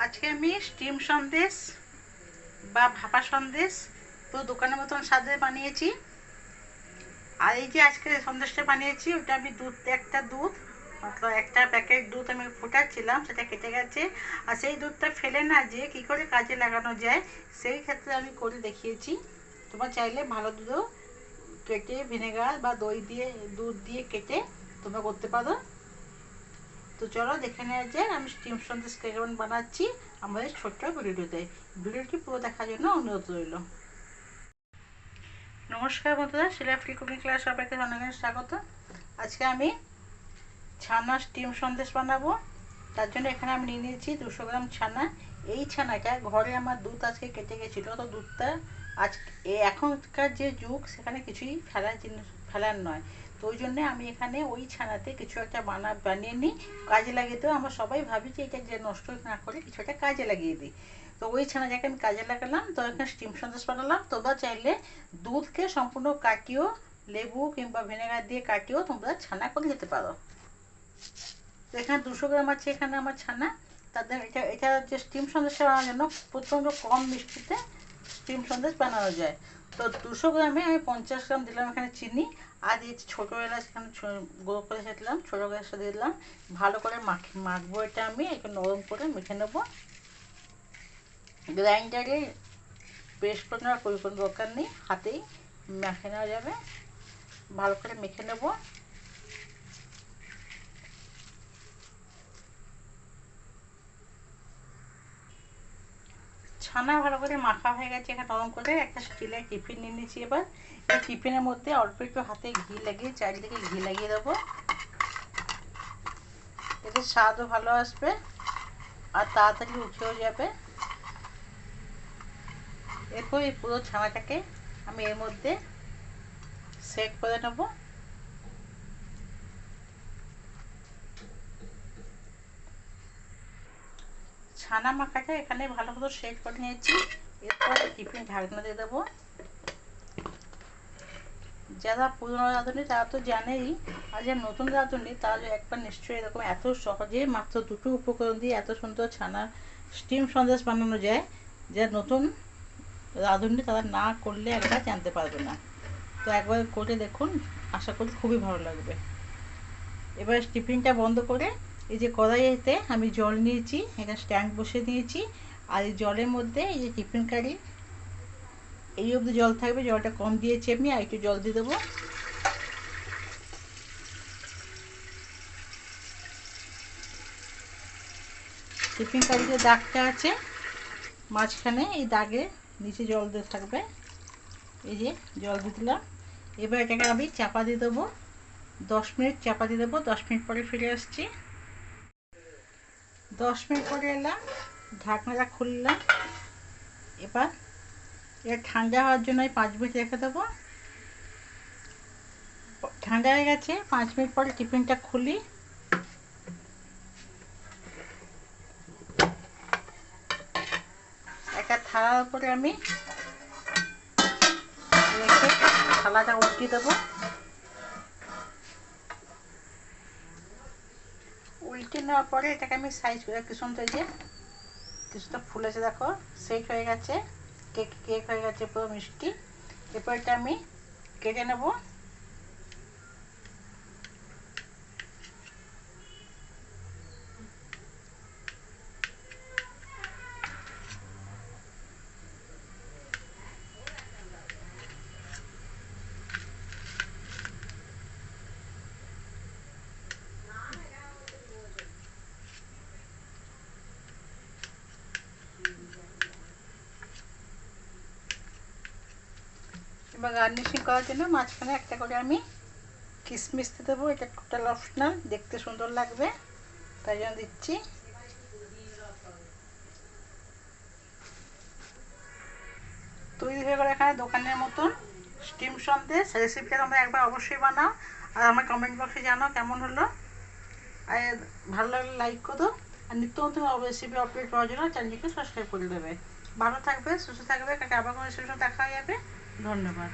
আজকে আমি স্টিম সন্দেশ বা ভাপা সন্দেশ পুরো দোকানের মতন স্বাদে বানিয়েছি। আর এই যে আজকে সন্দেশটা বানিয়েছি ওটা আমি একটা দুধ মতলব একটা প্যাকেট দুধ আমি ফোটাচ্ছিলাম, সেটা কেটে গেছে। আর সেই দুধটা ফেলে না যে কী করে কাজে লাগানো যায় সেই ক্ষেত্রে আমি করে দেখিয়েছি। তোমরা চাইলে ভালো দুধও কেটে ভিনেগার বা দই দিয়ে দুধ দিয়ে কেটে তোমরা করতে পারো। তো চলো দেখে নেওয়া যায় আমি স্টিম সন্দেশ কেমন বানাচ্ছি আমাদের ছোট্ট ভিডিওতে। ভিডিওটি পুরো দেখার জন্য অনুরোধ রইল। নমস্কার বন্ধুরা, শিলা ফ্রি কুকিং ক্লাস সবাইকে অনেক স্বাগত। আজকে আমি ছানা স্টিম সন্দেশ বানাবো। তার জন্য এখানে আমি নিয়ে নিয়েছি 200 গ্রাম ছানা। এই ছানাটা ঘরে আমার দুধ আজকে কেটে গেছিলো, তো দুধটা আজ এখনকার যে যুগ সেখানে কিছুই ফেলার নয়। তো ওই জন্যে আমি এখানে ওই ছানাতে কিছু একটা বানিয়ে নিই, কাজে লাগিয়ে দেবো। আমরা সবাই ভাবি যে এটা যে নষ্ট না করে কিছু একটা কাজে লাগিয়ে দিই। তো ওই ছানাটাকে আমি কাজে লাগালাম, তো এখানে স্টিম সন্দেশ বানালাম। তোমরা চাইলে দুধকে সম্পূর্ণ কাটিয়েও লেবু কিংবা ভিনেগার দিয়ে কাটিয়েও তোমরা ছানা করে যেতে পারো। তো এখানে 200 গ্রাম আছে এখানে আমার ছানা। তাদের এটা যে স্টিম সন্দেশ বানানোর জন্য প্রচণ্ড কম মিষ্টিতে স্টিম সন্দেশ বানানো যায়। তো 200 গ্রামে আমি 50 গ্রাম দিলাম এখানে চিনি। আর দিয়েছি ছোটো এলাচ, এখানে গুঁড়ো করে দিলাম, ছোটো এলাচটা দিয়ে দিলাম। ভালো করে মাখবো এটা আমি একটু নরম করে মেখে নেবো। গ্রাইন্ডারে পেস্ট করে নেওয়ার কোনো দরকার নেই, হাতেই মেখে নেওয়া যাবে। ভালো করে মেখে নেবো। ছানা ভালো করে মাখা হয়ে গেছে, এখানে নরম করে একটা স্টিলের টিফিন নিয়ে নিয়েছি। এবার এই টিফিনের মধ্যে অল্প একটু হাতে ঘি লাগিয়ে চারিদিকে ঘি লাগিয়ে দেবো। এতে স্বাদও ভালো আসবে আর তাড়াতাড়ি উঠেও যাবে। এরপর এই পুরো ছানাটাকে আমি এর মধ্যে সেট করে নেব। ছানা মাখাটা এখানে ভালো মতো সেট করে নিয়েছি। এরপর টিফিন ঢাকনা দিয়ে দেবো। যারা পুরনো রাঁধুনি তারা তো জানেই, আর যারা নতুন রাঁধুনি তারা একবার নিশ্চয়ই এরকম এত সহজে মাত্র দুটো উপকরণ দিয়ে এত সুন্দর ছানা স্টিম সন্দেশ বানানো যায়, যারা নতুন রাঁধুনি তারা না করলে একবার জানতে পারবে না। তো একবার করে দেখুন, আশা করি খুবই ভালো লাগবে। এবার টিফিনটা বন্ধ করে এই যে কড়াইতে আমি জল নিয়েছি, এটা স্ট্যান্ড বসিয়ে দিয়েছি। আর এই জলের মধ্যে এই যে টিফিন কারি এই অবধি জল থাকবে, জলটা কম দিয়েছি আমি, আর একটু জল দিয়ে দেবো। টিফিন কারির যে দাগটা আছে মাঝখানে, এই দাগে নিচে জল দিয়ে থাকবে। এই যে জল দিয়ে দিলাম। এবার এটাকে আমি চাপা দিয়ে দেবো, 10 মিনিট চাপা দিয়ে দেবো। 10 মিনিট পরে ফিরে আসছি। 10 মিনিট পরে এলাম, ঢাকনাটা খুললাম। এবার এটা ঠান্ডা হওয়ার জন্য 5 মিনিট রেখে দেবো। ঠান্ডা হয়ে গেছে, 5 মিনিট পরে টিফিনটা খুলি। একটা থালার উপরে আমি রেখে থালাটা উল্টিয়ে দেবো। উল্টে নেওয়ার পরে এটাকে আমি সাইজ করে কি সুন্দর যে কিছুটা ফুলেছে দেখো, সেট হয়ে গেছে, কেক কেক হয়ে গেছে পুরো মিষ্টি। এরপর এটা আমি কেটে নেবো। এবার গার্নিশিং করার জন্য মাঝখানে একটা করে আমি কিশমিশ দিয়ে দেবো। এটা টোটাল অপশনাল, দেখতে সুন্দর লাগবে তাই জন্য দিচ্ছি। তৈরি হয়ে গেল এখানে দোকানের মতন স্টিম সন্দেশ। রেসিপিটা তোমরা একবার অবশ্যই বানাও আর আমার কমেন্ট বক্সে জানাও কেমন হলো। আর ভালো লাগলে লাইক করো। আর নিত্য নতুন রেসিপি আপডেট পাওয়ার জন্য চ্যানেলটিকে সাবস্ক্রাইব করে দেবে। ভালো থাকবে, সুস্থ থাকবে, আবার কোনো রেসিপির সাথে দেখা যাবে। ধন্যবাদ।